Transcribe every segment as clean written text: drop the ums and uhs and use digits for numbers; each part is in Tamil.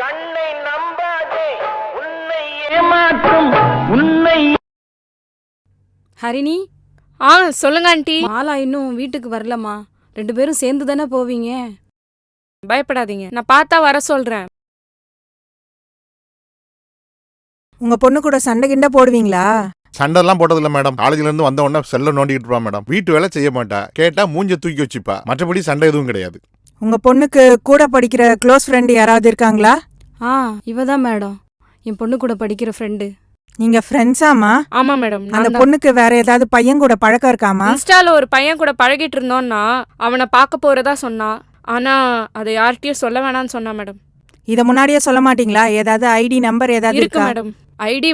கண்ணை நம்பாதே, உன்னை ஏமாற்றும் உன்னை. ஹரிணி, சொல்லுங்க ஆண்டி. மாலா இன்னும் வீட்டுக்கு வரலம்மா. 2 பேரும் சேர்ந்து தானே போவீங்க? பயப்படாதீங்க, நான் பார்த்தா வர சொல்றேன். உங்க பொண்ணு கூட சண்டை கிண்டை போடுவீங்களா? சண்டெல்லாம் போட்டதில்ல மேடம். காலேஜ்ல இருந்து வந்த உடனே செல்ல நோண்டிட்டு இருப்பா மேடம். வீட்டு வேலை செய்ய மாட்டா, கேட்டா மூஞ்ச தூக்கி வச்சுப்பா. மற்றபடி சண்டை எதுவும் கிடையாது. உங்க பொண்ணுக்கு கூட படிக்கிற க்ளோஸ் ஃப்ரெண்ட் யாராவது இருக்காங்களா? இவ தான் மேடம், என் பொண்ணு கூட படிக்கிற ஃப்ரெண்டு. நீங்க ஃப்ரெண்ட்ஸாமா? ஆமா மேடம். அந்த பொண்ணுக்கு வேற ஏதாவது பையன் கூட பழக்கம் இருக்காமா? இன்ஸ்டால ஒரு பையன் கூட பழகிட்டு இருந்தோம்னா அவனை பார்க்க போறதா சொன்னா. ஆனா அதை யார்கிட்டயும் சொல்ல வேணாம்னு சொன்னா மேடம். இத முன்னாடியே சொல்ல மாட்டீங்களா? ஏதாவது ஐடி நம்பர் ஏதாவது இருக்கு madam. ID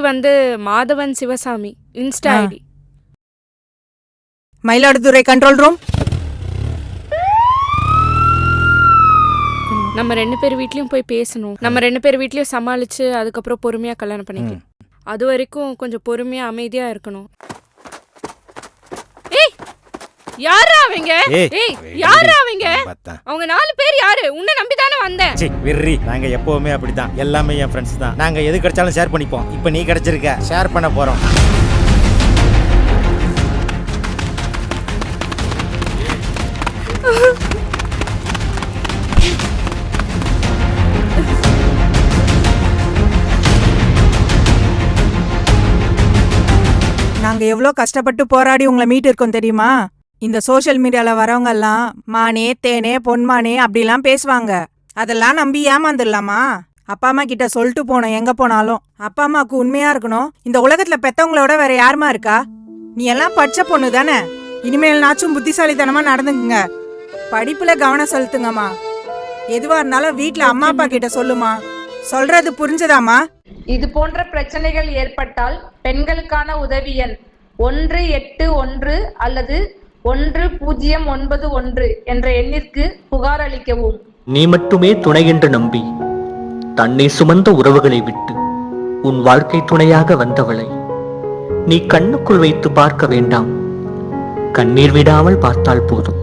Madhavan Sivasamy Insta ID. Mayiladuthurai control room. நம்ம 2 பேர் வீட்லயும் போய் பேசணும். நம்ம 2 பேர் வீட்லயும் சமாளிச்சு அதுக்கப்புறம் பொறுமையா கல்யாணம் பண்ணிக்கலாம். அது வரைக்கும் கொஞ்சம் பொறுமையா அமைதியா இருக்கணும். ஏய், யாரா அவங்க? யாரா அவங்க? அவங்க 4 பேர் யாரு? உன்னை நம்பி தானே வந்தேன். வெர்ரி, நாங்க எப்பவுமே அப்படிதான். எல்லாமே என் ஃப்ரெண்ட்ஸ் தான். நாங்க எது கிடைச்சாலும் ஷேர் பண்ணிப்போம். இப்போ நீ கிடைச்சிருக்க, ஷேர் பண்ண போறோம். நாங்க எவ்வளோ கஷ்டப்பட்டு போராடி உங்களை மீட் இருக்கோம் தெரியுமா? இந்த சோஷியல் மீடியால வரவங்க எல்லாம் மானே தேனே பொன்மானே அப்படிலாம் பேசுவாங்க. அதெல்லாம் நம்பி ஏமாந்துடலாமா? அப்பா அம்மா கிட்ட சொல்லிட்டு போனோம். எங்க போனாலும் அப்பா அம்மாவுக்கு உண்மையா இருக்கணும். இந்த உலகத்துல பெத்தவங்களோட வேற யாருமா இருக்கா? நீ எல்லாம் படிச்ச பொண்ணு தானே. இனிமேல் நாச்சும் புத்திசாலித்தனமா நடந்துக்குங்க. படிப்புல கவனம் செலுத்துங்கம்மா. எதுவா இருந்தாலும் வீட்டுல அம்மா அப்பா கிட்ட சொல்லுமா. சொல்றது புரிஞ்சதாமா? இது போன்ற பிரச்சனைகள் ஏற்பட்டால் பெண்களுக்கான உதவி எண் 181 அல்லது 1091 என்ற எண்ணிற்கு புகார் அளிக்கவும். நீ மட்டுமே துணை என்று நம்பி தன்னை சுமந்த உறவுகளை விட்டு உன் வாழ்க்கை துணையாக வந்தவளை நீ கண்ணுக்குள் வைத்து பார்க்க வேண்டாம். கண்ணீர் விடாமல் பார்த்தால் போதும்.